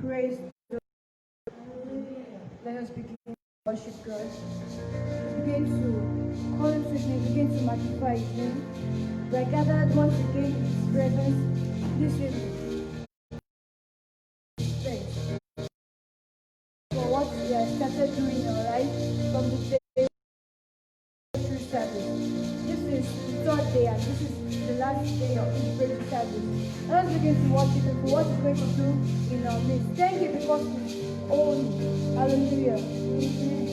Praise the Lord. Let us begin to worship God. Begin to call Him sweet name. Begin to magnify His name. We are gathered once again in His presence this evening. Thanks for what we have started doing in our life from the day through service. This is the third day and this is the last day of this great service. Let us begin to worship Him for what He's going to do in our midst. Thank you because He's holy. Hallelujah. Amen.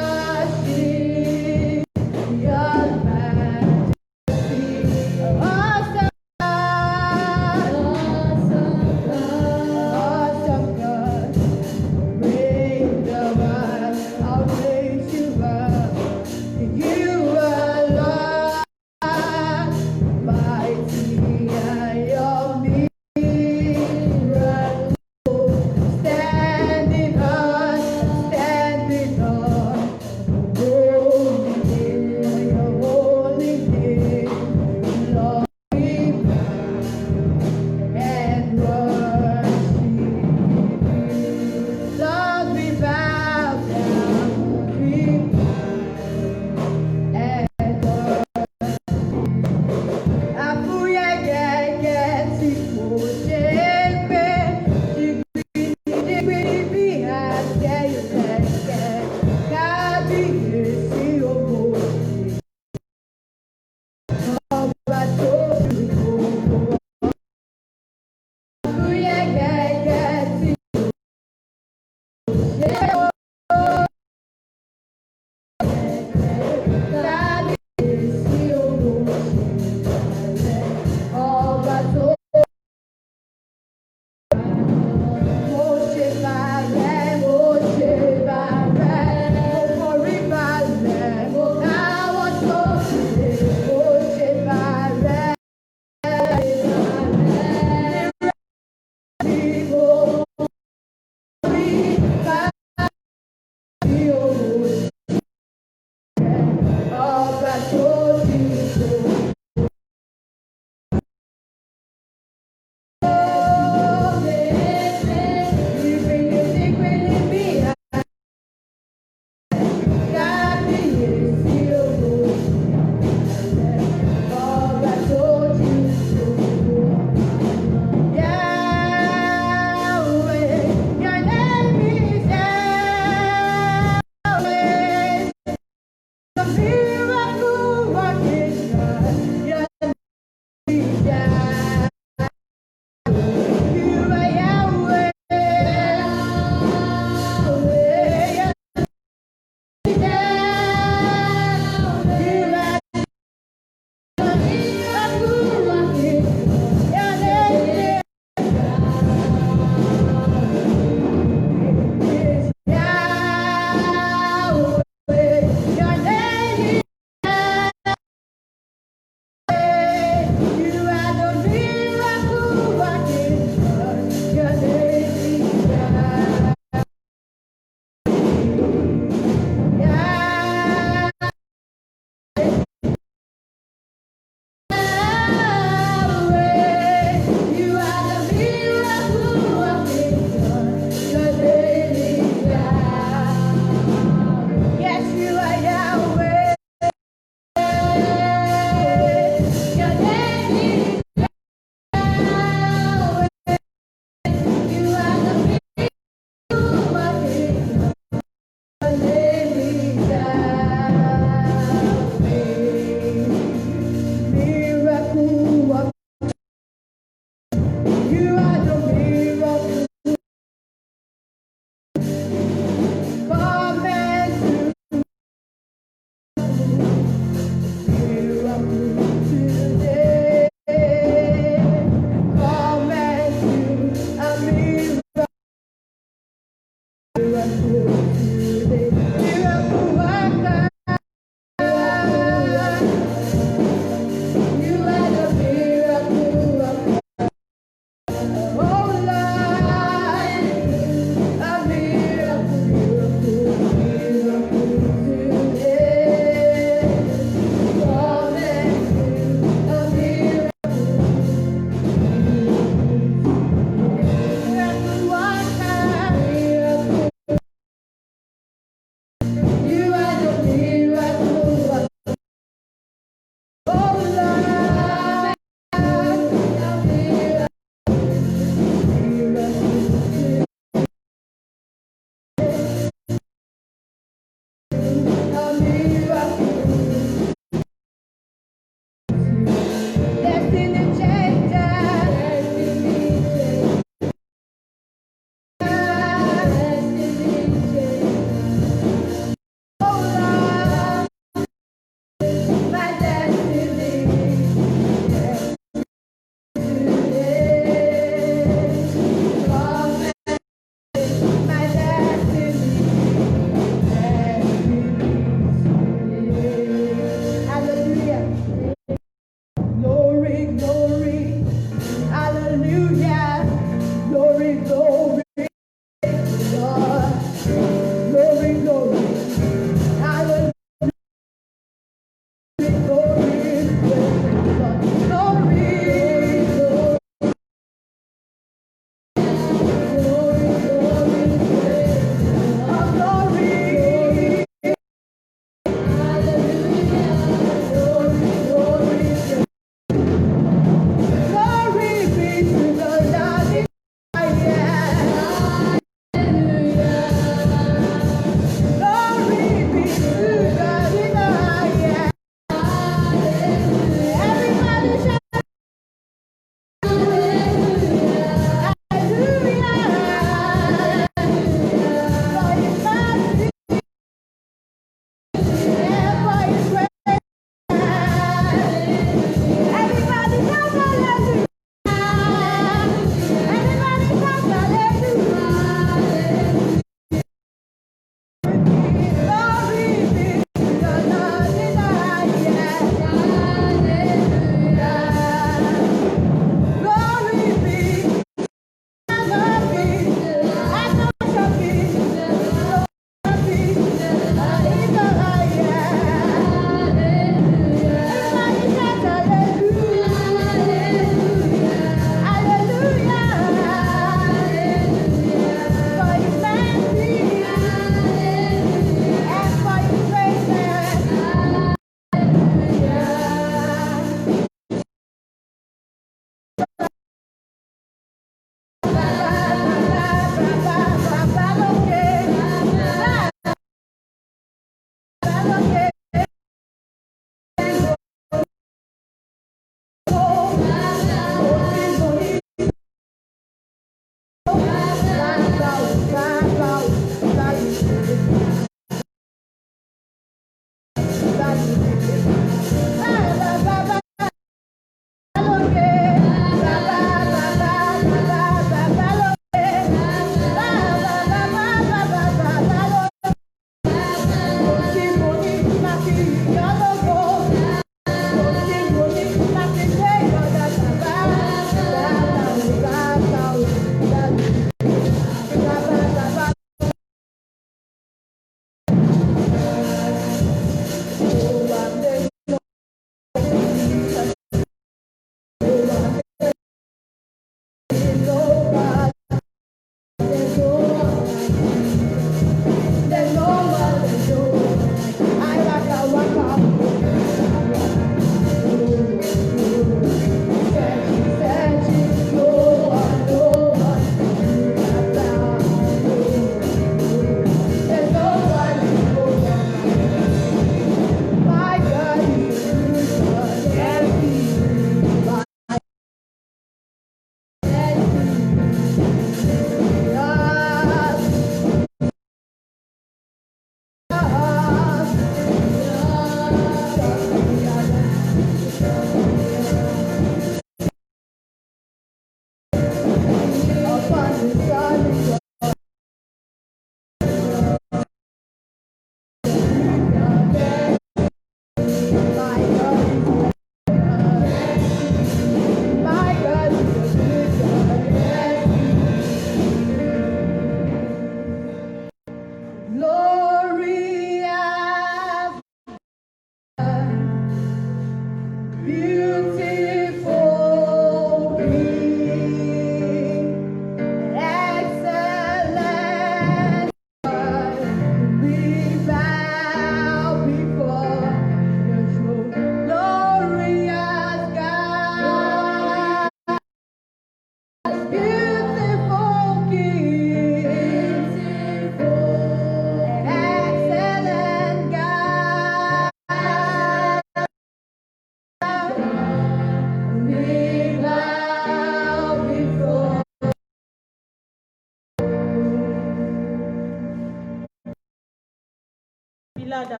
pillar that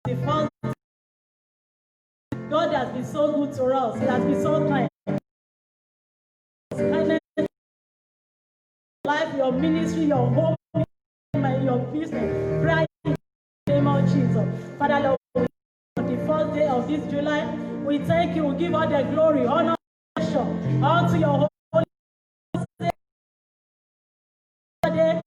the first. God has been so good to us. He has been so kind. Kindness, life, your ministry, your home, your business, right in the name of Jesus. Father Lord, on the first day of this July, we thank you. We give all the glory, honor, and unto your holy day.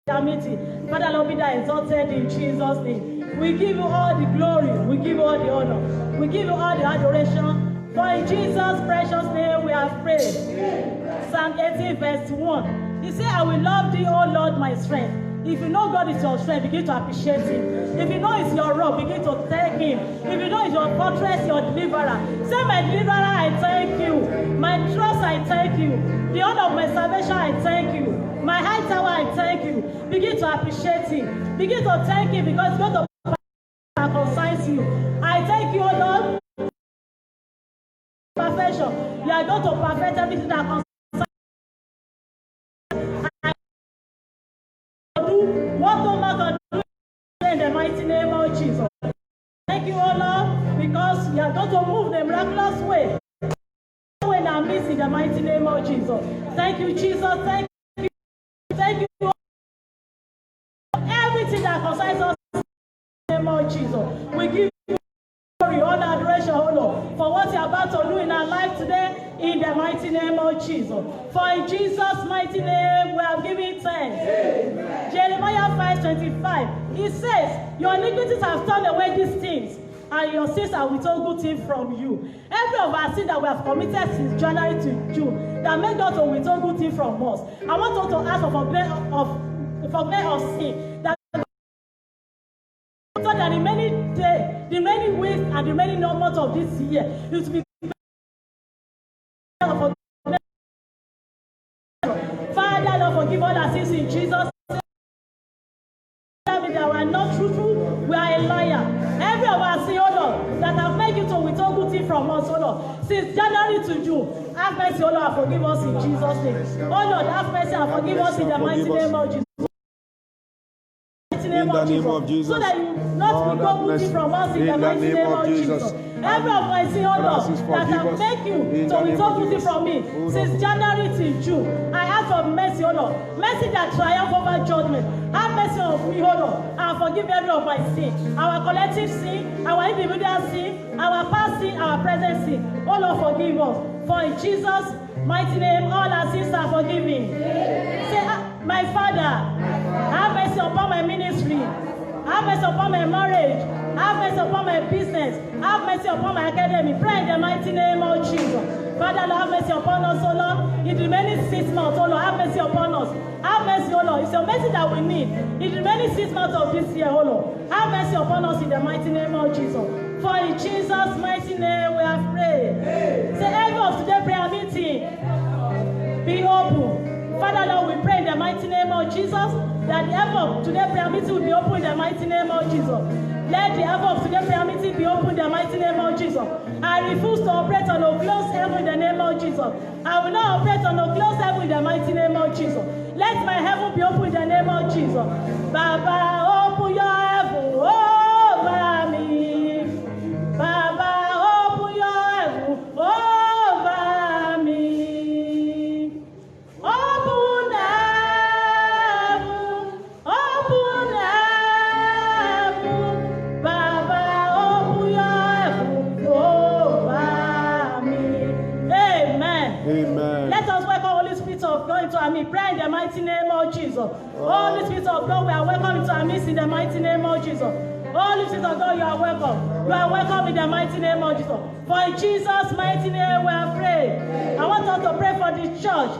Father Lord, be thou exalted in Jesus' name. We give you all the glory. We give you all the honor. We give you all the adoration. For in Jesus' precious name we have prayed. Psalm 18 verse 1. He said, I will love thee, O Lord, my strength. If you know God is your strength, begin to appreciate him. If you know it's your rock, begin to thank him. If you know it's your fortress, your deliverer, say, my deliverer, I thank you. My trust, I thank you. The honor of my salvation, I thank you. My high tower, I thank you. Begin to appreciate him. Begin to thank him because God of that concerns you. I thank you, O Lord. Perfection. You are going to perfect everything that concerns what no man can do in the mighty name of Jesus. Thank you, O Lord, because you are going to move the miraculous way when I miss in the mighty name of Jesus. Thank you, Jesus. Thank you. Thank you. Everything that concerns us in the name of Jesus. We give you glory, honor, adoration, O Lord, for what you are about to do in our life today in the mighty name of Jesus. For in Jesus' mighty name we have given thanks. Amen. Jeremiah 5:25. It says, your iniquities have turned away these things, and your sins are withheld good things from you. Every of our sins that we have committed since January to June that made God to withhold good things from us. I want us to ask for forgiveness of sin. That so that the remaining day, the remaining weeks, and the remaining months of this year, it will be Father, Lord, forgive all our sins in Jesus' name. That we are not truthful, we are a liar. Every of our sins, O Lord, that have made you to withhold good things from us, O Lord, since January to June, have mercy, O Lord, and forgive us in Jesus' name. O Lord, have mercy and forgive us in the mighty name of Jesus. In the name of Jesus. So that you not withhold good things from us in the mighty name of Jesus. Every of my sin, O Lord, that have made you to withhold good things from me since January to June, I ask for mercy, O Lord. Mercy that triumphs over judgment. Have mercy on me, O Lord, and forgive every of my sin. Our collective sin, our individual sin, our past sin, our present sin. O Lord, forgive us. For in Jesus' mighty name, all our sins are forgiven. Say, my Father, have mercy upon my ministry. Have mercy upon my marriage. Have mercy upon my business. Have mercy upon my academy. Pray in the mighty name of Jesus. Father, Lord, have mercy upon us, O Lord. In the remaining 6 months, O Lord, have mercy upon us. Have mercy, O Lord. It's your mercy that we need. In the remaining 6 months of this year, O Lord, have mercy upon us in the mighty name of Jesus. For in Jesus' mighty name we have prayed. Say, every of today's prayer meeting be open. Father, Lord, we pray in the mighty name of Jesus that the heaven of today's prayer meeting will be open in the mighty name of Jesus. Let the heaven of today's prayer meeting be open in the mighty name of Jesus. I refuse to operate on a closed heaven in the name of Jesus. I will not operate on a closed heaven in the mighty name of Jesus. Let my heaven be open in the name of Jesus. Baba, open your heaven over me. Baba, open your heaven over me. Open heaven, open heaven. Baba, open your heaven over me. Amen. Amen. Let us welcome Holy Spirit of God into our midst. Pray in the mighty name of Jesus. Holy Spirit of God, we are welcome into our midst in the mighty name of Jesus. Holy Spirit of God, you are welcome. You are welcome in the mighty name of Jesus. For in Jesus' mighty name we are praying. I want us to pray for the church,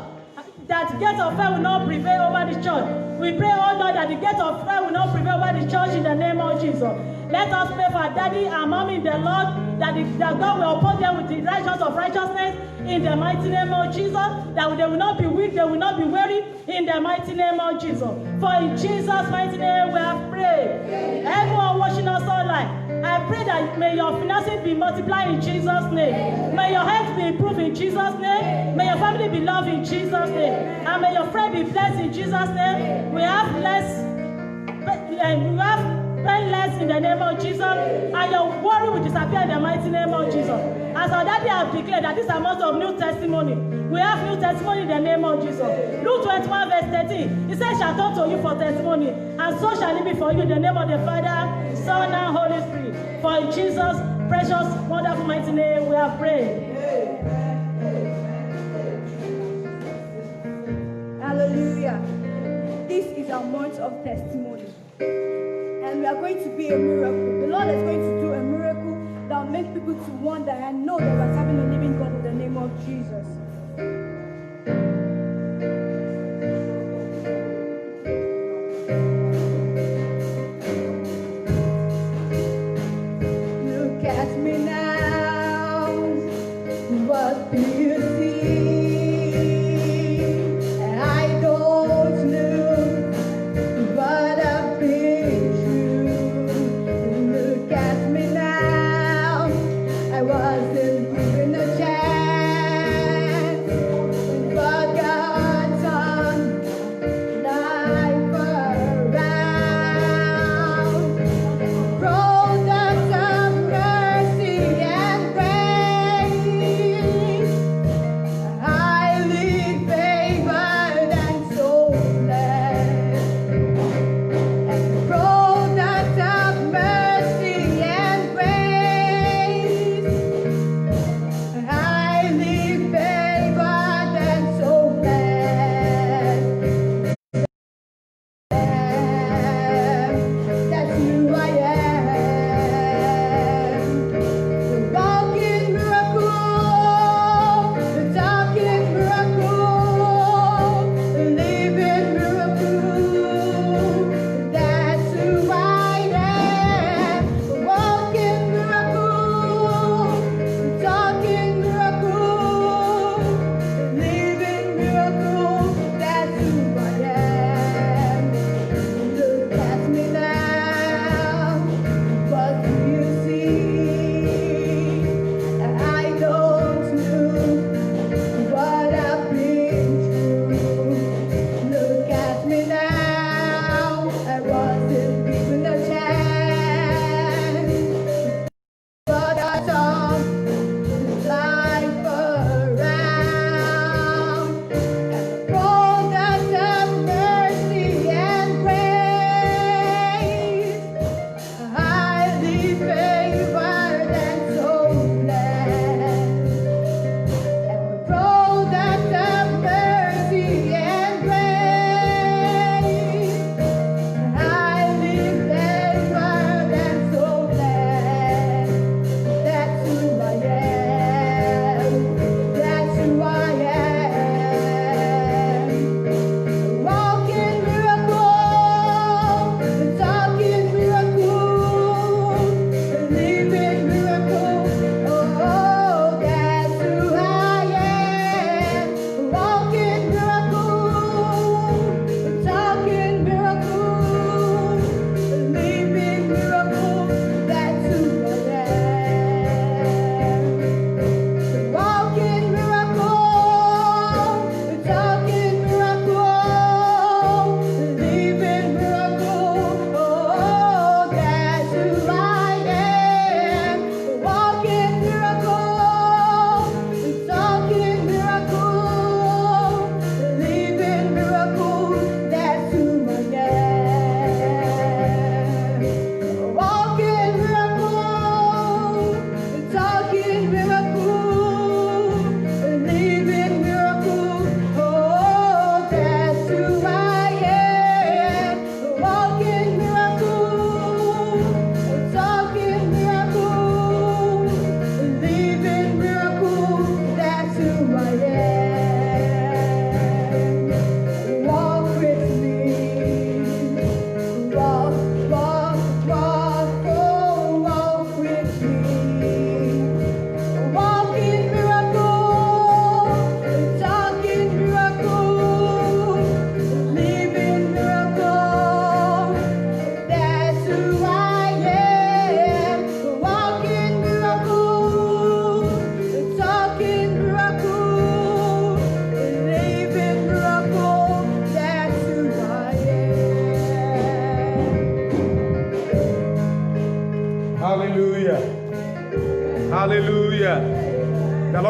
that the gate of fire will not prevail over the church. We pray, oh Lord, that the gate of fire will not prevail over the church in the name of Jesus. Let us pray for our daddy and mommy in the Lord, that God will uphold them with the righteousness of righteousness in the mighty name of Jesus, that they will not be weak, they will not be weary in the mighty name of Jesus. For in Jesus' mighty name we have prayed. Everyone watching us online, I pray that may your finances be multiplied in Jesus' name. May your health be improved in Jesus' name. May your family be loved in Jesus' name. And may your friend be blessed in Jesus' name. We have less you have painless in the name of Jesus, and your worry will disappear in the mighty name of Jesus. As our daddy have declared that this is a month of new testimony, we have new testimony in the name of Jesus. Luke 21 verse 13, he said, shall come to you for testimony, and so shall it be for you in the name of the Father, Son, and Holy Spirit. For in Jesus' precious, wonderful, mighty name, we have prayed. Hallelujah. This is our month of testimony. And we are going to be a miracle. The Lord is going to do a miracle that will make people to wonder and know that we are serving a living God in the name of Jesus. Look at me now. What do you see? I don't know what I've been through. Look at me now. I wasn't given a chance.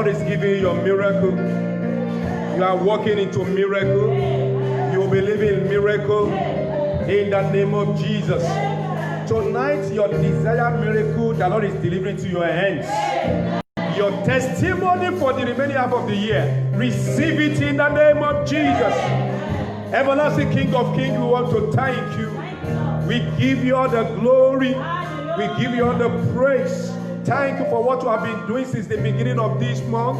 Lord is giving you your miracle. You are walking into miracle. You will be living miracle in the name of Jesus. Tonight, your desired miracle, the Lord is delivering to your hands. Your testimony for the remaining half of the year, receive it in the name of Jesus. Everlasting King of Kings, we want to thank you. We give you all the glory. We give you all the praise. Thank you for what you have been doing since the beginning of this month.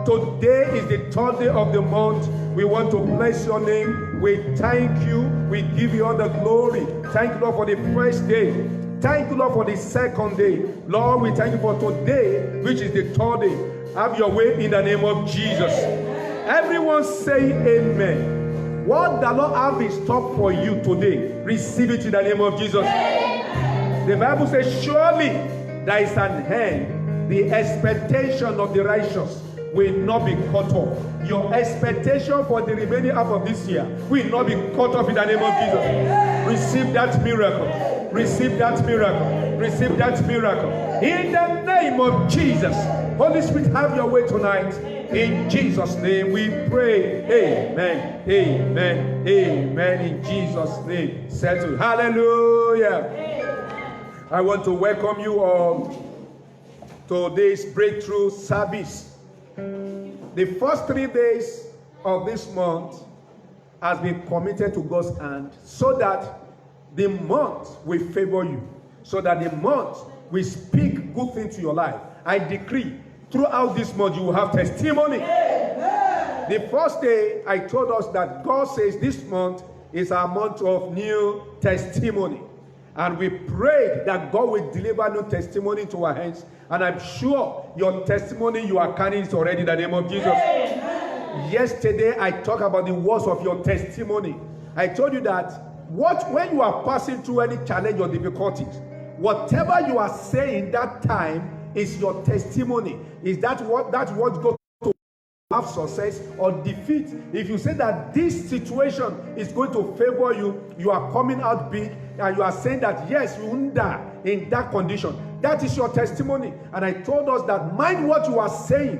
Today is the 3rd day of the month. We want to bless your name. We thank you. We give you all the glory. Thank you, Lord, for the first day. Thank you, Lord, for the second day. Lord, we thank you for today, which is the 3rd day. Have your way in the name of Jesus. Everyone say amen. What the Lord have in stock for you today, receive it in the name of Jesus. The Bible says, surely there is an end. The expectation of the righteous will not be cut off. Your expectation for the remaining half of this year will not be cut off in the name of Jesus. Receive that miracle. Receive that miracle. Receive that miracle. In the name of Jesus. Holy Spirit, have your way tonight. In Jesus' name we pray. Amen. Amen. Amen. In Jesus' name. Settle. Hallelujah. I want to welcome you all to this breakthrough service. The first 3 days of this month has been committed to God's hand so that the month will favor you, so that the month will speak good things to your life. I decree throughout this month you will have testimony. Amen. The first day I told us that God says this month is our month of new testimony. And we pray that God will deliver new testimony to our hands. And I'm sure your testimony you are carrying is already in the name of Jesus. Amen. Yesterday, I talked about the words of your testimony. I told you that when you are passing through any challenge or difficulties, whatever you are saying that time is your testimony. Is that what God to have success or defeat? If you say that this situation is going to favor you, you are coming out big, and you are saying that yes, you won't die in that condition. That is your testimony. And I told us that mind what you are saying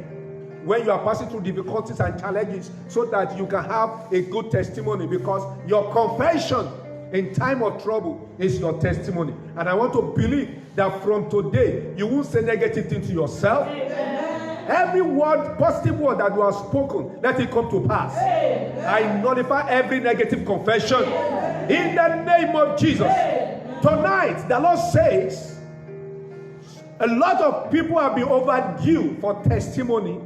when you are passing through difficulties and challenges, so that you can have a good testimony, because your confession in time of trouble is your testimony. And I want to believe that from today you won't say negative things to yourself. Amen. Every word, positive word that you have spoken, let it come to pass. Amen. I nullify every negative confession. Amen. In the name of Jesus. Amen. Tonight, the Lord says, a lot of people have been overdue for testimony,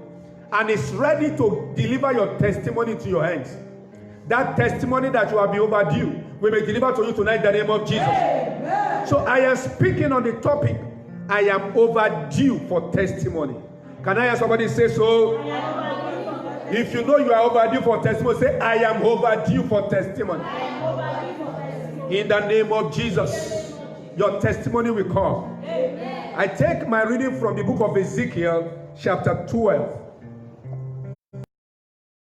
and is ready to deliver your testimony to your hands. That testimony that you have been overdue will be delivered to you tonight in the name of Jesus. Amen. So I am speaking on the topic, I am overdue for testimony. Can I hear somebody say so? If you know you are overdue for testimony, say, I am overdue for testimony. In the name of Jesus, your testimony will come. Amen. I take my reading from the book of Ezekiel, chapter 12.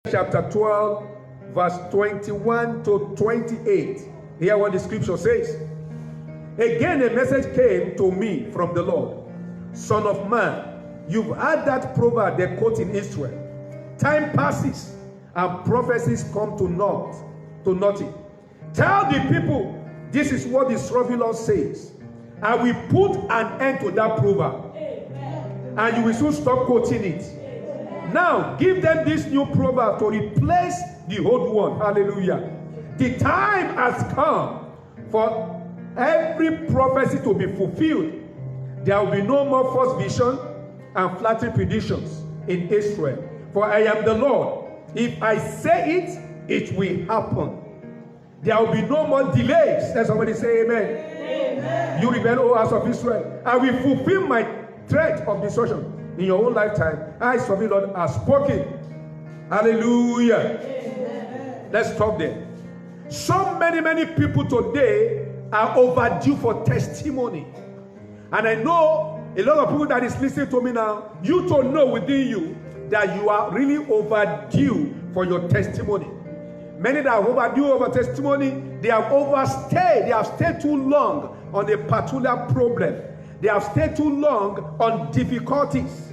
Chapter 12, verse 21 to 28. Hear what the scripture says. Again, a message came to me from the Lord. Son of man, you've heard that proverb they quote in Israel. Time passes and prophecies come to nothing. Tell the people, this is what the sovereign Lord says. I will put an end to that proverb. Amen. And you will soon stop quoting it. Amen. Now, give them this new proverb to replace the old one. Hallelujah. The time has come for every prophecy to be fulfilled. There will be no more false vision and flattering predictions in Israel. For I am the Lord. If I say it, it will happen. There will be no more delays. Let somebody say amen. Amen. You rebel, O house of Israel. I will fulfill my threat of destruction in your own lifetime. I, sovereign Lord, have spoken. Hallelujah. Amen. Let's stop there. So many people today are overdue for testimony. And I know a lot of people that is listening to me now, you don't know within you that you are really overdue for your testimony. Many that are overdue over testimony, they have overstayed. They have stayed too long on a particular problem. They have stayed too long on difficulties.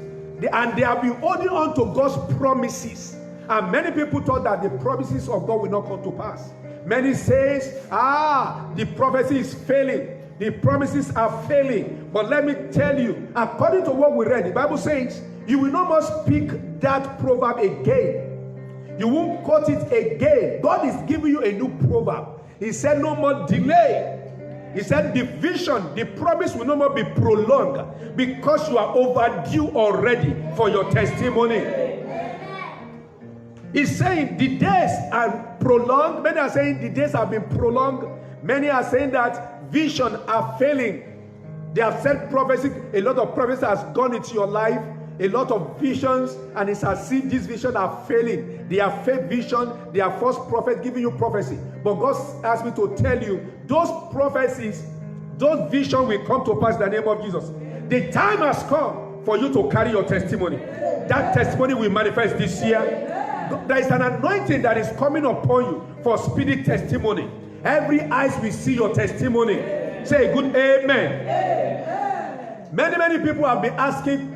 and they have been holding on to God's promises. And many people thought that the promises of God will not come to pass. Many says, the prophecy is failing. The promises are failing. But let me tell you, according to what we read, the Bible says, you will not more speak that proverb again. You won't quote it again. God is giving you a new proverb. He said, no more delay. He said, the vision, the promise will no more be prolonged because you are overdue already for your testimony. He's saying the days are prolonged. Many are saying the days have been prolonged. Many are saying that vision are failing. They have said prophecy. A lot of prophecy has gone into your life. A lot of visions, and it's as if these visions are failing. They are fake vision. They are false prophets giving you prophecy. But God asked me to tell you, those prophecies, those visions will come to pass in the name of Jesus. The time has come for you to carry your testimony. That testimony will manifest this year. There is an anointing that is coming upon you for speedy testimony. Every eyes will see your testimony. Say a good amen. Many people have been asking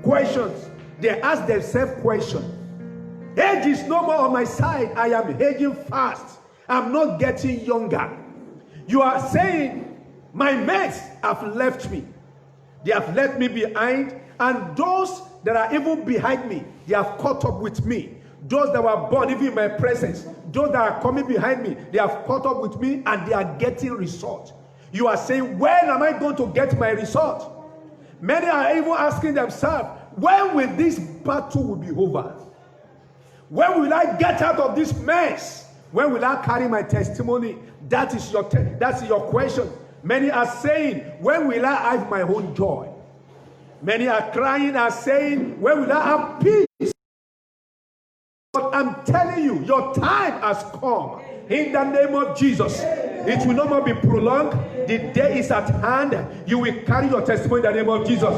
questions. They ask themselves questions. Age is no more on my side. I am aging fast. I'm not getting younger. You are saying, my mates have left me. They have left me behind. And those that are even behind me, they have caught up with me. Those that were born even in my presence, those that are coming behind me, they have caught up with me and they are getting result. You are saying, when am I going to get my result? Many are even asking themselves, when will this battle be over? When will I get out of this mess? When will I carry my testimony? That is your question. Many are saying, when will I have my own joy? Many are crying and saying, when will I have peace? But I'm telling you, your time has come. In the name of Jesus, it will no more be prolonged. The day is at hand. You will carry your testimony in the name of Jesus.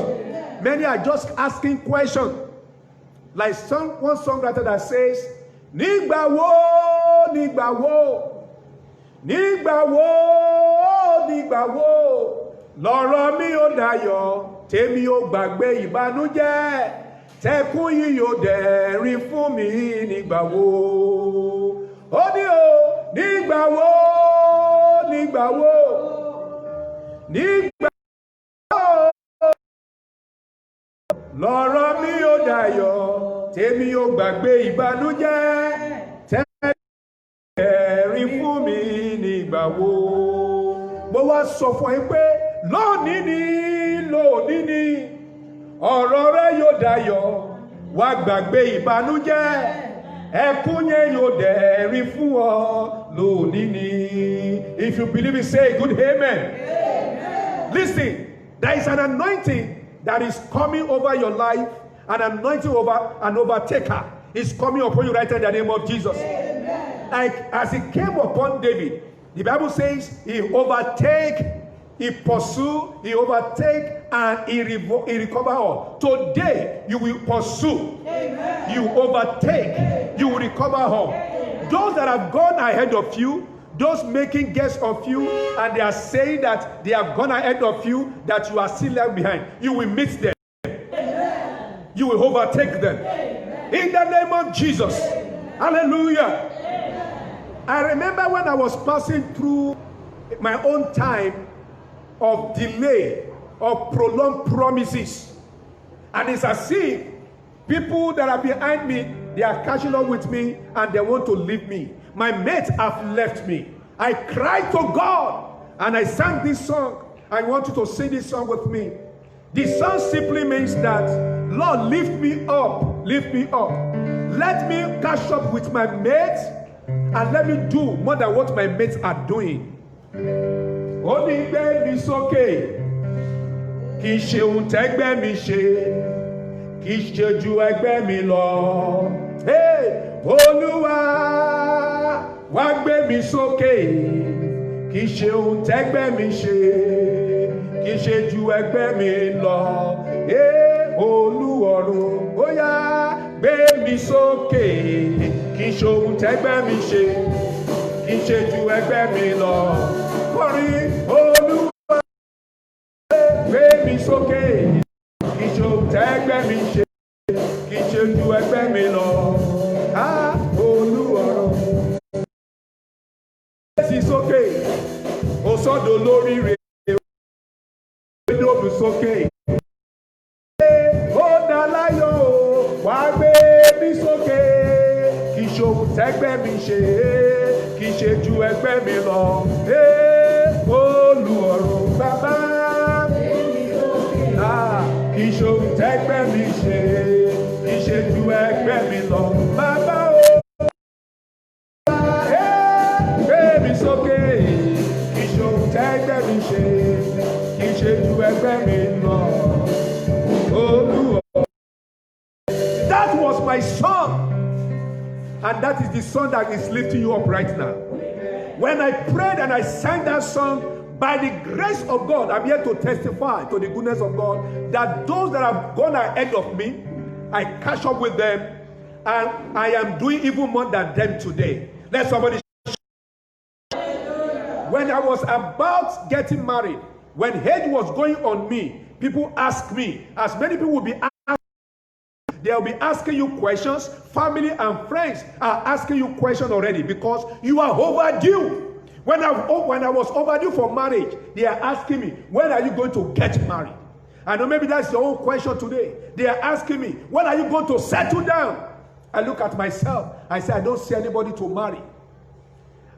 Many are just asking questions. Like one songwriter that says, Nígbà wo, nígbà wo, nígbà wo, nígbà wo, lọ̀rọ̀ mi ò dayọ̀, tèmi ò gbàgbé ìbànújẹ́. Tẹ́kún yìí yóò dẹ̀rín fún mi nígbà wo. Ó ní o, nígbà wo, nígbà wo, nígbà wo. Lọ̀rọ̀ mi yóò dayọ̀, tèmi yóò gbàgbé ìbànújẹ́. Tẹ́kún dẹ̀rín fún mi nígbà wo. Mo wá sọ fún yín pé lónìí ni. Ọ̀rọ̀ rẹ yóò dayọ̀, wá gbàgbé ìbànújẹ́, ẹkún yẹn yóò dẹ̀rín fún ọ lónìí ni. If you believe it, say good amen. Listen, there is an anointing that is coming over your life, an anointing over an overtaker is coming upon you right in the name of Jesus. Like as it came upon David, the Bible says he overtake. He pursue, he overtake, and he recover all. Today, you will pursue, you overtake, you will recover all. Those that have gone ahead of you, those making guess of you, and they are saying that they have gone ahead of you, that you are still left behind, you will meet them. You will overtake them. In the name of Jesus. Hallelujah. I remember when I was passing through my own time of delay, of prolonged promises. And it's as if people that are behind me, they are catching up with me and they want to leave me. My mates have left me. I cried to God and I sang this song. I want you to sing this song with me. The song simply means that, Lord, lift me up, lift me up. Let me catch up with my mates and let me do more than what my mates are doing. Ó ní gbé mi sókè, kì í ṣe ohun tẹ́gbẹ́ mi ṣe, kì í ṣe ju ẹgbẹ́ mi lọ. Olúwa wá gbé mi sókè, kì í ṣe ohun tẹ́gbẹ́ mi ṣe, kì í ṣe ju ẹgbẹ́ mi lọ. Olúọ̀run ó yá gbé mi sókè, kì í ṣe ohun tẹ́gbẹ́ mi ṣe, kì í ṣe ju ẹgbẹ́ mi lọ. Kọrin Olúwa gbé mi sókè, kì í ṣe ohun tẹ́gbẹ́ mi ṣe. sọ́dọ̀ lórí rẹ̀ lóbi sókè. Ó dá láyọ̀ o, wá gbé mi sókè. Kì í ṣòwò tẹ́gbẹ́ mi ṣe, kì í ṣe ju ẹgbẹ́ mi lọ. Olú ọ̀run bàbá. Kì í ṣòwò tẹ́gbẹ́ mi ṣe, kì í ṣe ju ẹgbẹ́ mi lọ. Bàbá o. Gbé mi sókè. Kì í ṣòwò tẹ́gbẹ́ mi ṣe, kì í ṣe ju ẹgbẹ́ mi lọ. That was my song, and that is the song that is lifting you up right now. When I prayed and I sang that song, by the grace of God, I'm here to testify to the goodness of God that those that have gone ahead of me, I catch up with them, and I am doing even more than them today. Let somebody. When I was about getting married, when age was going on me, people asked me, as many people will be asking, they'll be asking you questions. Family and friends are asking you questions already because you are overdue. When I was overdue for marriage, they are asking me, when are you going to get married? I know maybe that's your own question today. They are asking me, when are you going to settle down? I look at myself. I say, I don't see anybody to marry.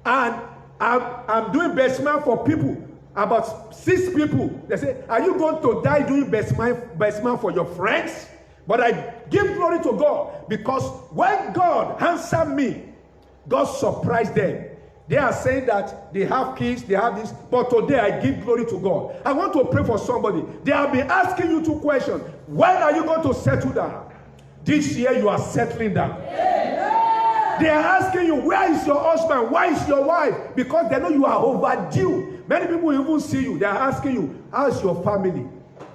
And I'm doing best man for people. About 6 people. They say, are you going to die doing best man for your friends? But I give glory to God because when God answered me, God surprised them. They are saying that they have kids, they have this, but today I give glory to God. I want to pray for somebody. They have been asking you 2 questions. When are you going to settle down? This year you are settling down. They are asking you, where is your husband? Where is your wife? Because they know you are overdue. Many people even see you. They are asking you, how's your family?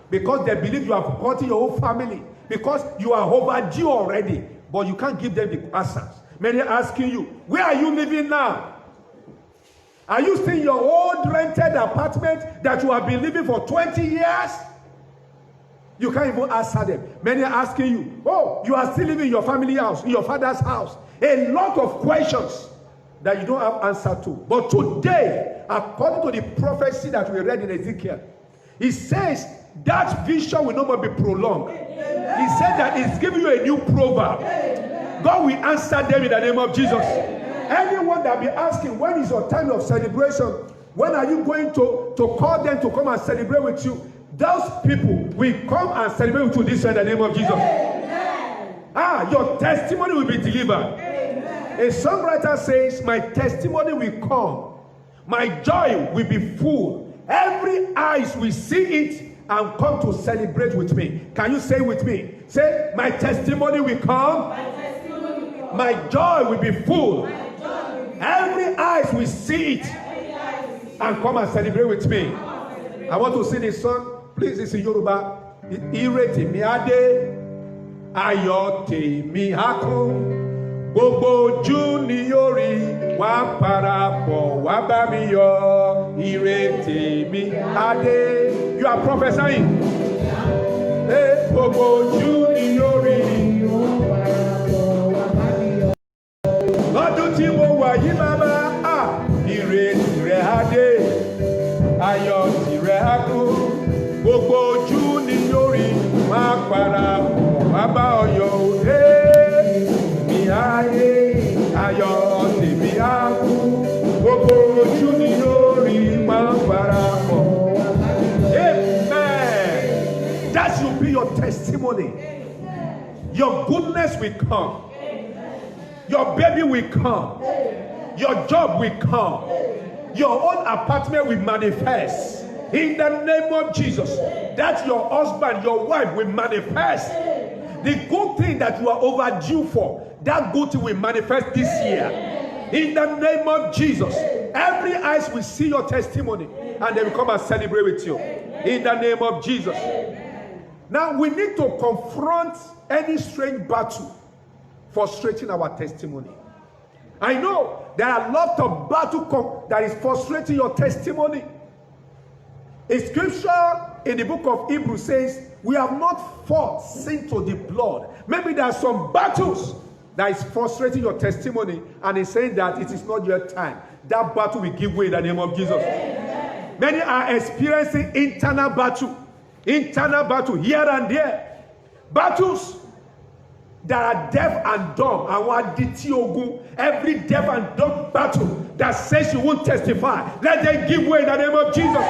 Because they believe you have forgotten your whole family. Because you are overdue already. But you can't give them the answers. Many are asking you, where are you living now? Are you still in your old rented apartment that you have been living for 20 years? You can't even answer them. Many are asking you, oh, you are still living in your family house, in your father's house. A lot of questions that you don't have answer to. But today, according to the prophecy that we read in Ezekiel, it says that vision will no more be prolonged. He said that he's giving you a new proverb. God will answer them in the name of Jesus. Anyone that be asking, when is your time of celebration? When are you going to call them to come and celebrate with you? Those people will come and celebrate with you this year in the name of Jesus. Your testimony will be delivered. A songwriter says, my testimony will come. My joy will be full. Every eyes will see it and come to celebrate with me. Can you say with me? Say, my testimony will come. My joy will be full. Every eyes will see it and come and celebrate with me. I want to sing this song. Please, it's in Yoruba. Ire tèmi á dé, ayọ̀ tèmi á kún. Gbogbo ojú ni yóò rí, wá parapọ̀, wá bá mi yọ̀. Ire tèmi á dé. You are prophesying. Gbogbo ojú ni yóò rí. Lọ́dún tí mo wà yí bàbá, ire tìrẹ á dé, ayọ̀ tìrẹ á kún. Gbogbo ojú ni yóò rí, wá parapọ̀, wá bá ọ yọ̀. Mi ayé, ayọ̀ tèmi á kún. Gbogbo ojú ni yóò rí, wá parapọ̀. Amen. That should be your testimony. Your goodness will come. Your baby will come. Your job will come. Your own apartment will manifest. In the name of Jesus. That your husband, your wife will manifest. The good thing that you are overdue for, that good thing will manifest this year. In the name of Jesus. Every eyes will see your testimony and they will come and celebrate with you. In the name of Jesus. Now we need to confront any strange battle frustrating our testimony. I know there are a lot of battle that is frustrating your testimony. A scripture in the book of Hebrews says, we have not fought sin to the blood. Maybe there are some battles that is frustrating your testimony and is saying that it is not your time. That battle will give way in the name of Jesus. Many are experiencing internal battle here and there. Battles that are deaf and dumb. Every deaf and dumb battle that says you won't testify, let them give way in the name of Jesus.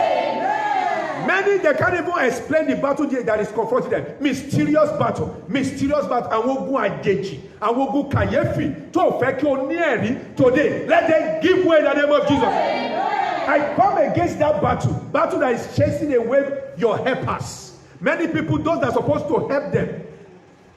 Many, they can't even explain the battle that is confronting them. Mysterious battle. Awogun ajeji, awogun kayefi. To feki onieri today. Let them give way in the name of Jesus. I come against that battle that is chasing away your helpers. Many people, those that are supposed to help them,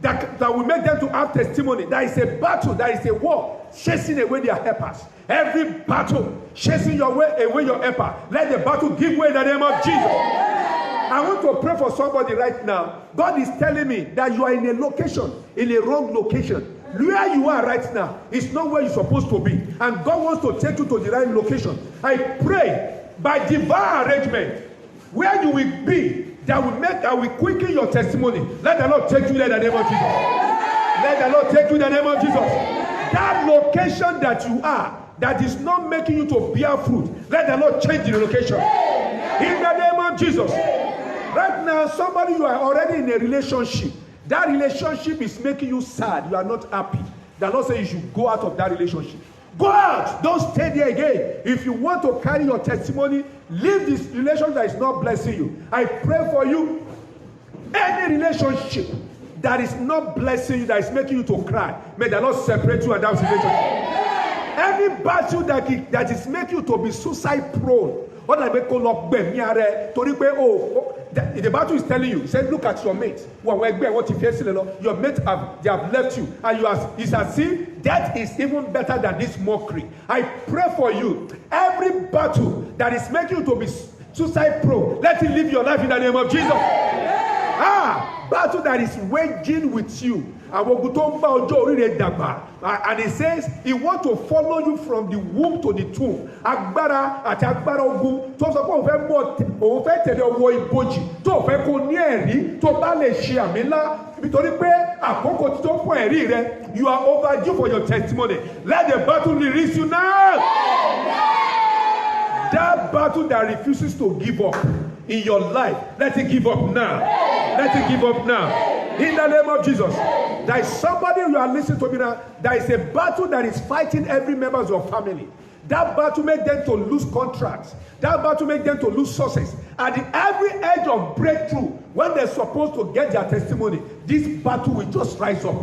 that will make them to have testimony. There is a battle, there is a war chasing away their helpers. Every battle chasing away your helper. Let the battle give way in the name of Jesus. I want to pray for somebody right now. God is telling me that you are in a location, in a wrong location. Where you are right now is not where you're supposed to be. And God wants to take you to the right location. I pray by divine arrangement, where you will be, that will quicken your testimony. Let the Lord take you there in the name of Jesus. Let the Lord take you in the name of Jesus. That location that you are, that is not making you to bear fruit, let the Lord change the location. In the name of Jesus. Right now, somebody, you are already in a relationship. That relationship is making you sad. You are not happy. The Lord says you should go out of that relationship. Go out. Don't stay there again. If you want to carry your testimony, leave this relationship that is not blessing you. I pray for you. Any relationship that is not blessing you, that is making you to cry, may the Lord separate you and that relationship. Any battle that is making you to be suicide prone, the battle is telling you, say, look at your mate. Your mate they have left you, and it's as if death is even better than this mockery. I pray for you. Every battle that is making you to be suicide prone, let it live your life in the name of Jesus. Battle that is waging with you. And he says he wants to follow you from the womb to the tomb. Agbára àti agbára ogun tó sọ pé òun fẹ́ mọ̀ òun fẹ́ tẹ̀lé ọwọ́ ibojì tó fẹ́ kó ní ẹ̀rí tó bá lè ṣe àmì ńlá nítorí pé àkókò tí tó fún ẹ̀rí rẹ, you are overdue for your testimony. Let the battle release you now. That battle that refuses to give up in your life, let it give up now. Let it give up now. In the name of Jesus. There is somebody you are listening to me now. There is a battle that is fighting every member of your family. That battle makes them to lose contracts. That battle makes them to lose success. At every edge of breakthrough, when they're supposed to get their testimony, this battle will just rise up.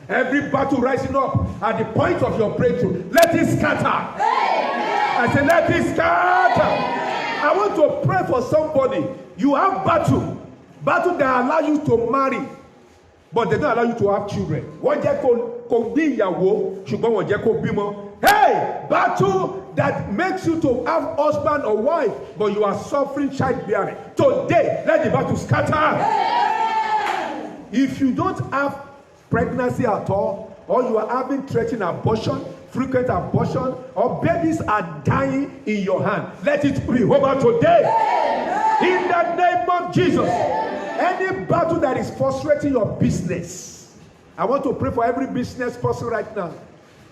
Every battle rising up at the point of your breakthrough, let it scatter. I said, let it scatter. I want to pray for somebody. You have battle that allow you to marry, but they don't allow you to have children. Hey, battle that makes you to have husband or wife, but you are suffering childbearing. Today, let the battle scatter. If you don't have pregnancy at all, or you are having threatened abortion, frequent abortion, or babies are dying in your hand, let it be over today. In the name of Jesus. Any battle that is frustrating your business, I want to pray for every business person right now.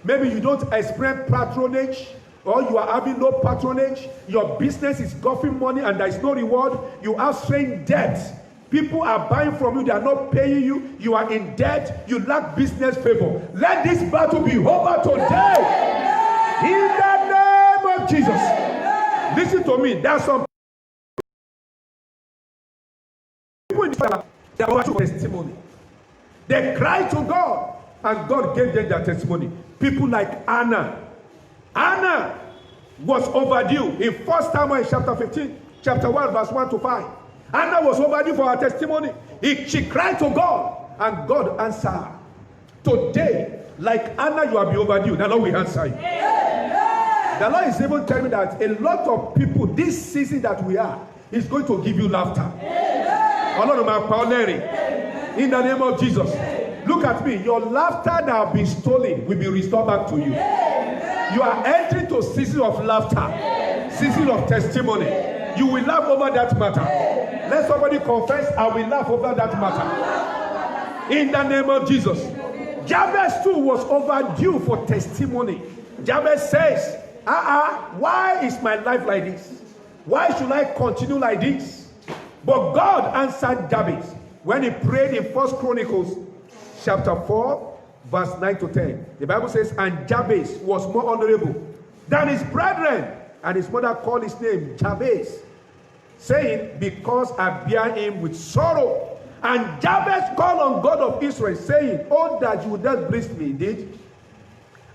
Maybe you don't experience patronage, or you are having no patronage. Your business is guffing money and there is no reward. You have strange debts. People are buying from you, they are not paying you. You are in debt. You lack business favor. Let this battle be over today. In the name of Jesus. Listen to me. There's some people in this life that want testimony. They cried to God, and God gave them their testimony. People like Anna. Anna was overdue. In 1 Samuel chapter 15, chapter 1, verse 1 to 5. Anna was overdue for her testimony. She cried to God, and God answered her. Today, like Anna, you will be overdue. The Lord will answer you. The Lord is even telling me that a lot of people, this season that we are, is going to give you laughter. In the name of Jesus. Look at me. Your laughter that has been stolen will be restored back to you. You are entering to a season of laughter, season of testimony. You will laugh over that matter. Let somebody confess, I will laugh over that matter. In the name of Jesus. Jabez too was overdue for testimony. Jabez says, Why is my life like this? Why should I continue like this? But God answered Jabez when he prayed in 1 Chronicles chapter 4, verse 9 to 10. The Bible says, and Jabez was more honorable than his brethren, and his mother called his name Jabez, saying, because I bear him with sorrow. And Jabez called on God of Israel, saying, oh, that you would not bless me, indeed,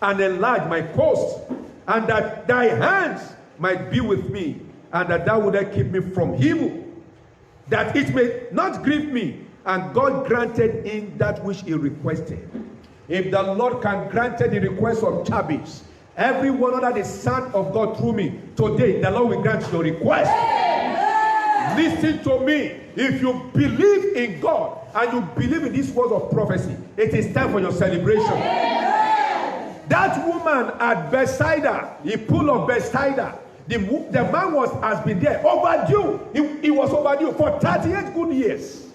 and enlarge my coast, and that thy hands might be with me, and that thou wouldest keep me from evil, that it may not grieve me. And God granted him that which he requested. If the Lord can grant the request of Jabez, everyone under the Son of God through me, today the Lord will grant your request. Listen to me. If you believe in God and you believe in these words of prophecy, it is time for your celebration. That woman at Bethsaida, the pool of Bethsaida, the man has been there overdue. He was overdue for 38 good years.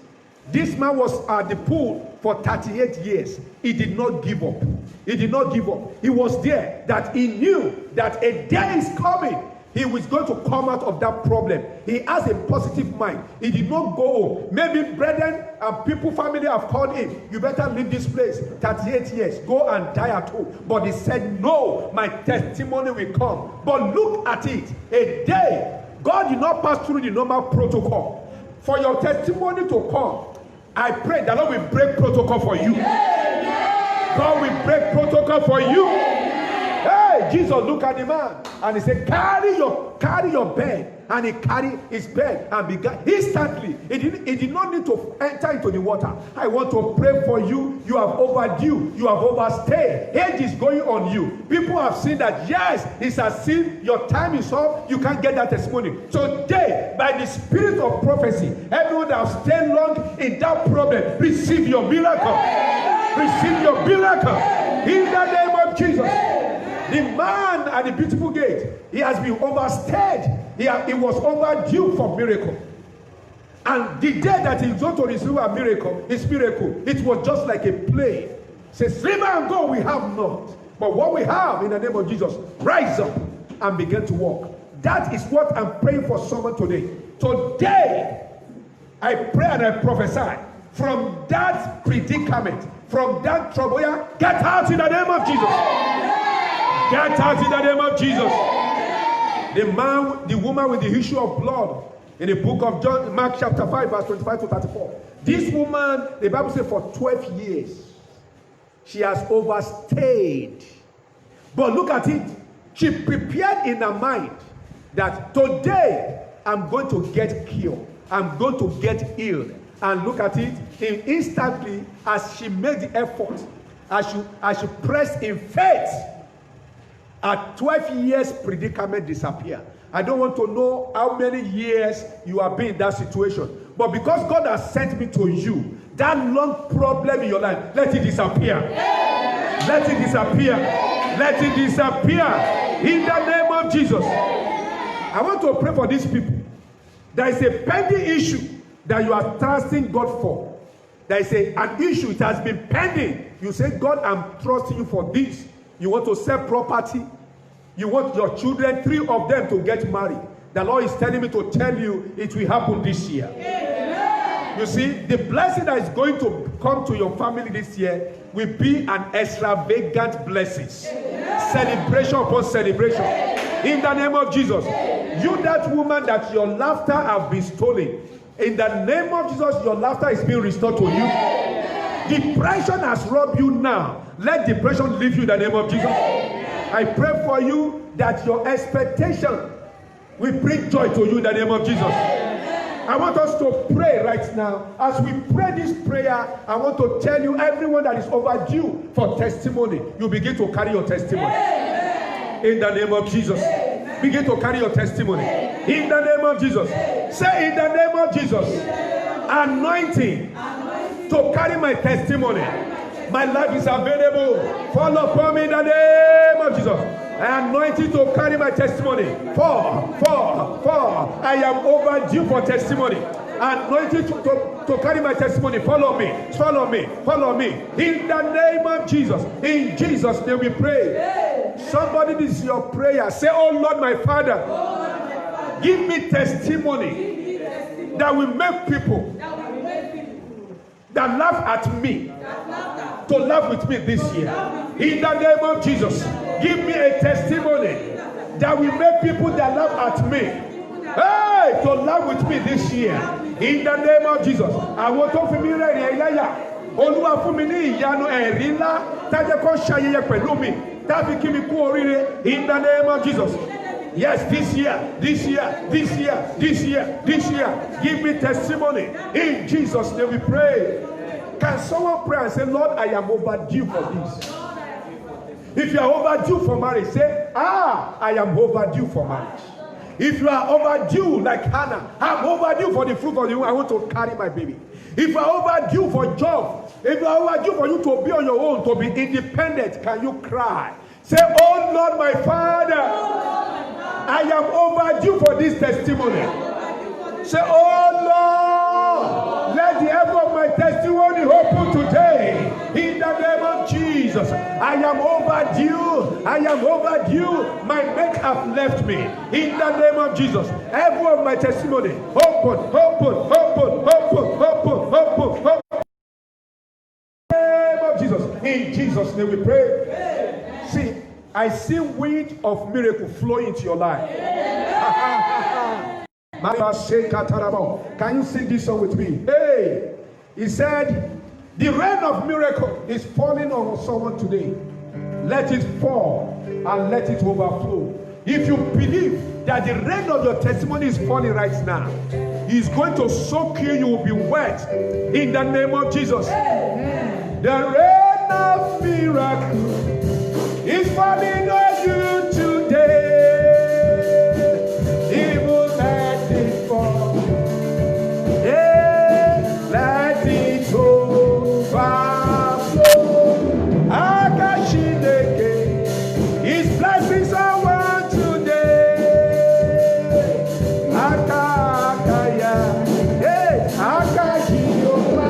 This man was at the pool for 38 years. He did not give up. He did not give up. He was there, that he knew that a day is coming. He was going to come out of that problem. He has a positive mind. He did not go home. Maybe brethren and people, family have called him. You better leave this place. 38 years. Go and die at home. But he said, no, my testimony will come. But look at it. A day, God did not pass through the normal protocol. For your testimony to come, I pray that Lord will break protocol for you. God will break protocol for you. Hey, Jesus looked at the man and he said, carry your bed. And he carried his bed and began instantly. He did not need to enter into the water. I want to pray for you. You have overdue. You have overstayed. Age is going on you. People have seen that, yes, it's as if your time is up. You can't get that testimony. Today, by the spirit of prophecy, everyone that has stayed long in that problem, receive your miracle. Receive your miracle. In the name of Jesus. The man at the beautiful gate, he has been overstayed. He was overdue for miracle. And the day that he's going to receive a miracle, his miracle, it was just like a play. Says, silver and gold we have not. But what we have in the name of Jesus, rise up and begin to walk. That is what I'm praying for someone today. Today, I pray and I prophesy from that predicament, from that trouble, get out in the name of Jesus. Get out in the name of Jesus. The woman with the issue of blood in the book of John, Mark chapter 5, verse 25 to 34. This woman, the Bible says, for 12 years, she has overstayed. But look at it. She prepared in her mind that today I'm going to get cured. I'm going to get healed. And look at it. Instantly, as she made the effort, as she pressed in faith, at 12 years, predicament disappeared. I don't want to know how many years you have been in that situation. But because God has sent me to you, that long problem in your life, let it disappear. Let it disappear. Let it disappear. In the name of Jesus. I want to pray for these people. There is a pending issue that you are trusting God for. There is an issue, it has been pending. You say, God, I'm trusting you for this. You want to sell property. You want your children, 3 of them, to get married. The Lord is telling me to tell you it will happen this year. Amen. You see, the blessing that is going to come to your family this year will be an extravagant blessing. Celebration upon celebration. In the name of Jesus. You, that woman, that your laughter have been stolen. In the name of Jesus, your laughter is being restored to you. Depression has robbed you now. Let depression leave you in the name of Jesus. I pray for you that your expectation will bring joy to you in the name of Jesus. I want us to pray right now. As we pray this prayer, I want to tell you, everyone that is overdue for testimony, you begin to carry your testimony. In the name of Jesus. Begin to carry your testimony. In the name of Jesus. Say, in the name of Jesus. Anointing to carry my testimony. My life is available. Fall upon me in the name of Jesus. I am anointed to carry my testimony. I am overdue for testimony. Anointed to carry my testimony. Follow me. Follow me. Follow me. In the name of Jesus. In Jesus' name we pray. Somebody, this is your prayer. Say, oh Lord, my Father, give me testimony that will make people that laugh at me to laugh with me this year. In the name of Jesus, give me a testimony that will make people that laugh at me, hey, to laugh with me this year. In the name of Jesus. I want to feel me ready. Olúwa fún mi ní ìyanu ẹ̀rí ńlá tájẹ́ kó ṣayẹyẹ pẹ̀lú mi tábí kí mi kú oríire. In the name of Jesus. Yes, this year, give me testimony. In Jesus' name we pray. Can someone pray and say, Lord, I am overdue for this? If you are overdue for marriage, say, I am overdue for marriage. If you are overdue like Hannah, I'm overdue for the fruit of the womb. I want to carry my baby. If you are overdue for job, if you are overdue for you to be on your own, to be independent, can you cry? Say, oh Lord, my Father, I am overdue for this testimony. Say, oh Lord, let the heaven of my testimony open today. In the name of Jesus, I am overdue. I am overdue. My mate have left me. In the name of Jesus, heaven of my testimony, open. In Jesus' name we pray. See, I see wind of miracle flowing into your life. Can you sing this song with me? Hey, he said, the rain of miracle is falling on someone today. Let it fall and let it overflow. If you believe that the rain of your testimony is falling right now, he's going to soak you, you will be wet. In the name of Jesus. The rain of miracle is falling on you today. Even let it fall. Yeah, let it overflow. Akashideke, his blessings are one today. Akakaya, hey, Akashiyoma.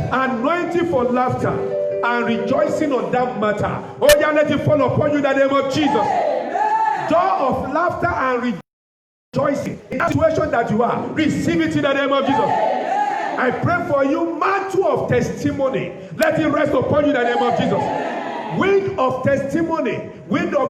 Anointing for laughter and rejoicing on that matter. Oh, yeah, let it fall upon you in the name of Jesus. Joy of laughter and rejoicing in the situation that you are. Receive it in the name of Jesus. I pray for you, mantle of testimony. Let it rest upon you in the name of Jesus. Wind of testimony, wind of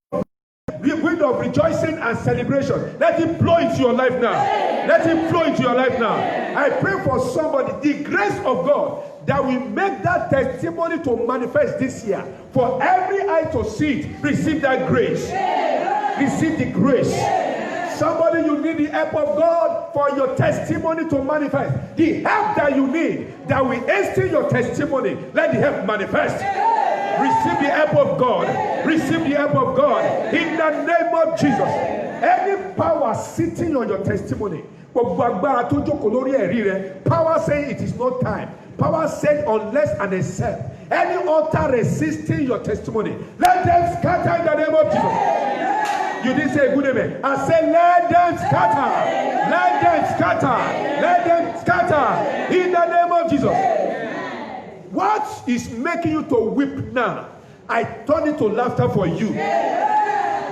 rejoicing and celebration. Let it blow into your life now. Let it flow into your life now. I pray for somebody, the grace of God that will make that testimony to manifest this year. For every eye to see it, receive that grace. Receive the grace. Somebody, you need the help of God for your testimony to manifest. The help that you need that will hasten your testimony, let the help manifest. Receive the help of God. Receive the help of God. In the name of Jesus. Any power sitting on your testimony, power saying it is not time. Power said unless and except. Any altar resisting your testimony, let them scatter in the name of Jesus. You didn't say good amen. I said let them scatter. Let them scatter. Let them scatter in the name of Jesus. What is making you to weep now? I turn it to laughter for you.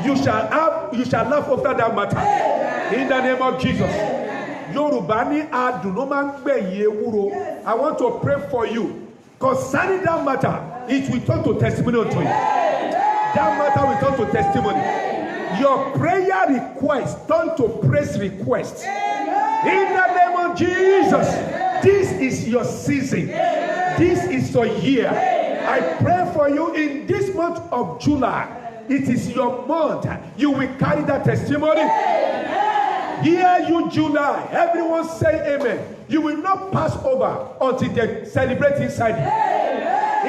You shall laugh after that matter. In the name of Jesus. I want to pray for you. concerning that matter, it will turn to testimony unto you. That matter will turn to testimony. Your prayer request turn to praise request. In the name of Jesus, this is your season. This is your year. I pray for you in this month of July. It is your month. You will carry that testimony. Hear you, July. Everyone say amen. You will not pass over until they celebrate inside you.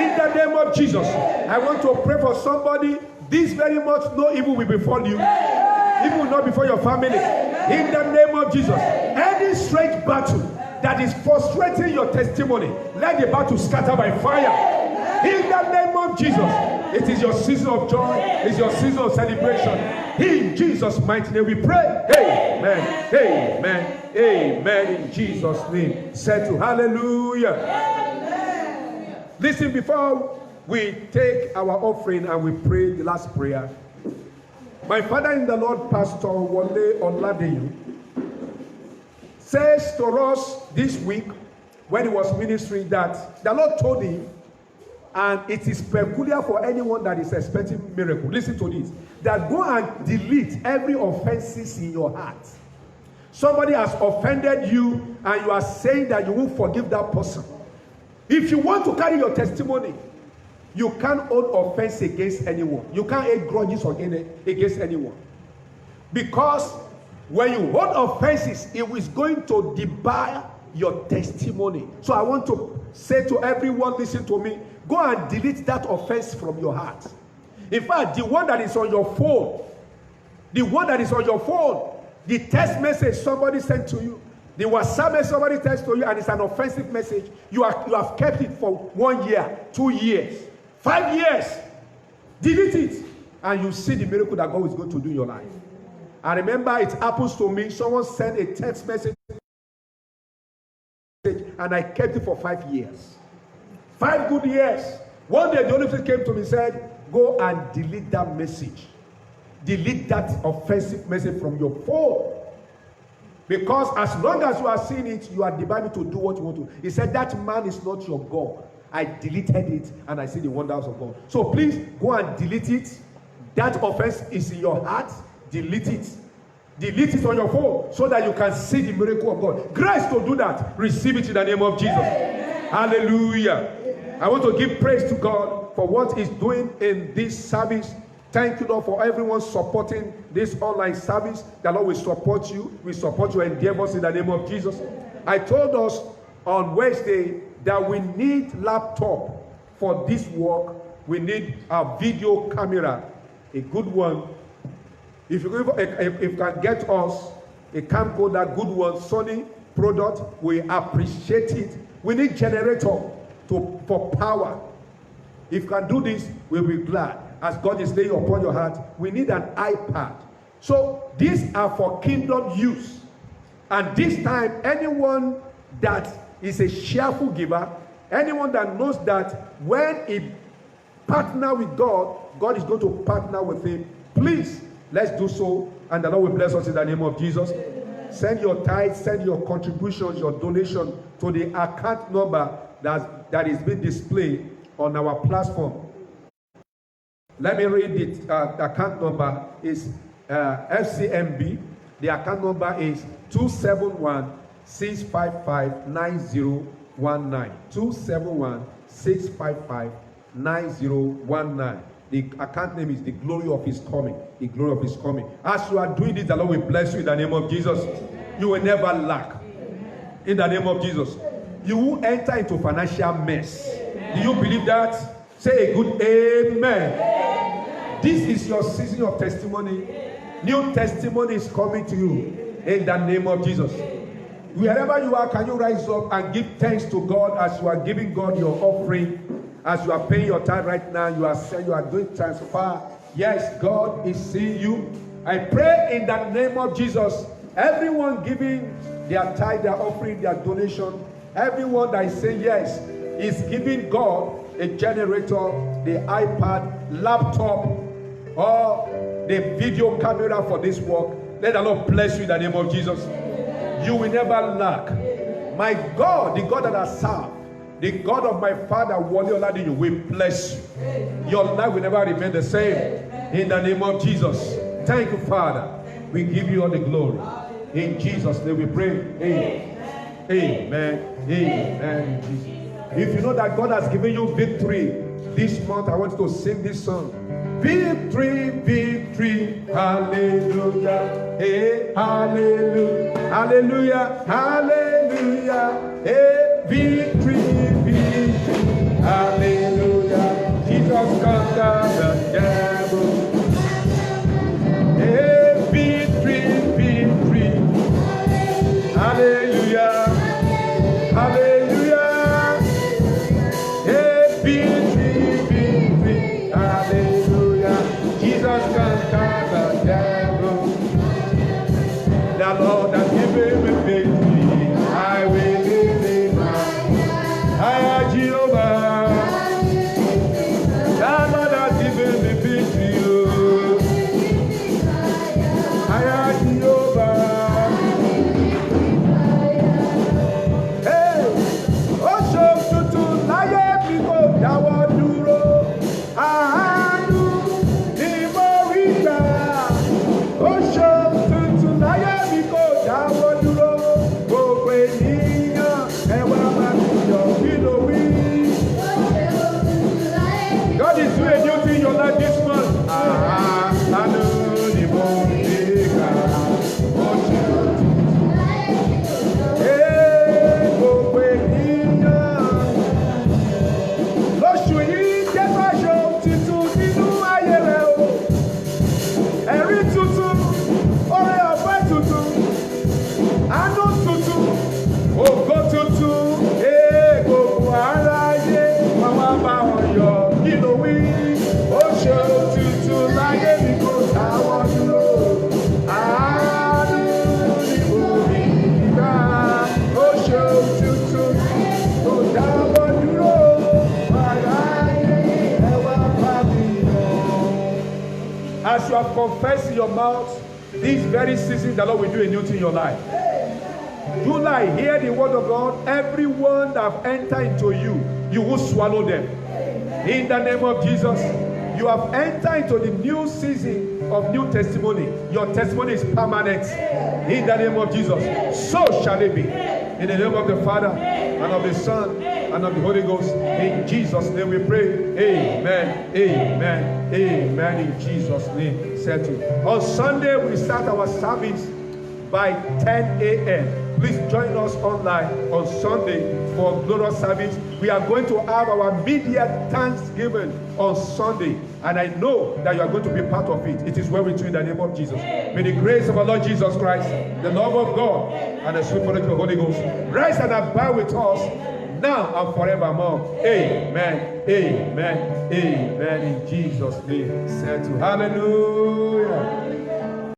In the name of Jesus, I want to pray for somebody. This very month, no evil will befall you. Evil will not befall your family. In the name of Jesus, any strange battle that is frustrating your testimony, let the battle scatter by fire. In the name of Jesus, it is your season of joy. It's your season of celebration. In Jesus' mighty name we pray. Amen. Amen. Amen. In Jesus' name. Say to hallelujah. Listen, before we take our offering and we pray the last prayer, my father in the Lord, Pastor Wole Oladeyu, says to us this week when he was ministering that the Lord told him, and it is peculiar for anyone that is expecting miracle. Listen to this. That go and delete every offenses in your heart. Somebody has offended you and you are saying that you won't forgive that person. If you want to carry your testimony, you can't hold offense against anyone. You can't hold grudges against anyone. Because when you hold offenses, it is going to debar your testimony. So I want to say to everyone, listen to me, go and delete that offense from your heart. In fact, the one that is on your phone, the text message somebody sent to you, the WhatsApp message somebody texts to you, and it's an offensive message, you have kept it for 1 year, 2 years, 5 years. Delete it, and you see the miracle that God is going to do in your life. I remember it happens to me. Someone sent a text message, and I kept it for 5 years. 5 good years. One day the Holy Spirit came to me and said, go and delete that message. Delete that offensive message from your phone. Because as long as you are seeing it, you are determined to do what you want to. He said, that man is not your God. I deleted it and I see the wonders of God. So please go and delete it. That offense is in your heart. Delete it. Delete it on your phone so that you can see the miracle of God. Grace to do that. Receive it in the name of Jesus. Amen. Hallelujah. Amen. I want to give praise to God for what He's doing in this service. Thank you, Lord, for everyone supporting this online service. The Lord will support you. We support your endeavors in the name of Jesus. I told us on Wednesday that we need laptop for this work. We need a video camera, a good one. If you can get us a camcorder, good one, Sony product, we appreciate it. We need generator for power. If you can do this, we'll be glad. As God is laying upon your heart, we need an iPad. So these are for kingdom use. And this time, anyone that is a cheerful giver, anyone that knows that when he partners with God, God is going to partner with him, please, let's do so, and the Lord will bless us in the name of Jesus. Amen. Send your tithes, send your contributions, your donation to the account number that is being displayed on our platform. Let me read it. The account number is FCMB. The account number is 271-655-9019. 271-655-9019. The account name is The Glory of His Coming. The Glory of His Coming. As you are doing this, the Lord will bless you in the name of Jesus. You will never lack. In the name of Jesus. You will enter into financial mess. Do you believe that? Say a good amen. This is your season of testimony. New testimony is coming to you in the name of Jesus. Wherever you are, can you rise up and give thanks to God as you are giving God your offering? As you are paying your tithe right now, you are saying you are doing transfer. Yes, God is seeing you. I pray in the name of Jesus, everyone giving their tithe, their offering, their donation, everyone that is saying yes, is giving God a generator, the iPad, laptop, or the video camera for this work. Let the Lord bless you in the name of Jesus. You will never lack. My God, the God that I serve, The God of my father, Wale Oladiyo, will bless you. Your life will never remain the same. In the name of Jesus. Thank you, Father. We give you all the glory. In Jesus' name we pray. Amen. Amen. Amen. If you know that God has given you victory this month, I want you to sing this song. Victory, victory, hallelujah, hey, hallelujah, hallelujah, hallelujah, hey, victory, victory, hallelujah. Jesus conquered the devil. Hey, victory, victory, hallelujah, hallelujah. Hey, victory, victory, hallelujah. Jesus conquered the devil. The Lord has given me victory. I will live in my higher Jehovah. The Lord has given me victory. Higher Jehovah. Hey, oh, show to láyé bí kò dáwọ́ dúró. Àánú ni mo rí gbà. Ó ṣe tuntun láyé bí kò dáwọ́ dúró. Gbogbo ènìyàn ẹ wá máa fi yọ̀ kí ló wí. God is doing a new thing in your life this month. Àánú ni mo rí gbà. Ó ṣe tuntun. Gbogbo ènìyàn. Lóṣù yìí jẹ́ fáṣọ tuntun nínú ayé rẹ̀ o. Ẹ̀rí tuntun, oore ọ̀fẹ́ tuntun, àánú tuntun, ògo tuntun. Gbogbo aráyé máa wá bá wọn yọ̀ kí ló wí. Ó ṣe tuntun láyé mi kò dáwọ́ dúró. Àánú ni mo rí gbà. Ó ṣe tuntun kò dáwọ́ dúró. As you have confessed in your mouth, this very season, the Lord will do a new thing in your life. July, hear the word of God. Everyone that have entered into you, you will swallow them. In the name of Jesus, you have entered into the new season of new testimony. Your testimony is permanent. In the name of Jesus, so shall it be. In the name of the Father, and of the Son, and of the Holy Ghost. In Jesus' name we pray. Amen. Amen. Amen. In Jesus' name. Settle. On Sunday, we start our service by 10 a.m. Please join us online on Sunday for glorious service. We are going to have our media Thanksgiving on Sunday. And I know that you are going to be part of it. It is well with you in the name of Jesus. May the grace of our Lord Jesus Christ, the love of God, and the sweet fellowship of the Holy Ghost rest and abide with us now and forevermore. Amen. Amen. Amen. In Jesus' name. Settle. Hallelujah.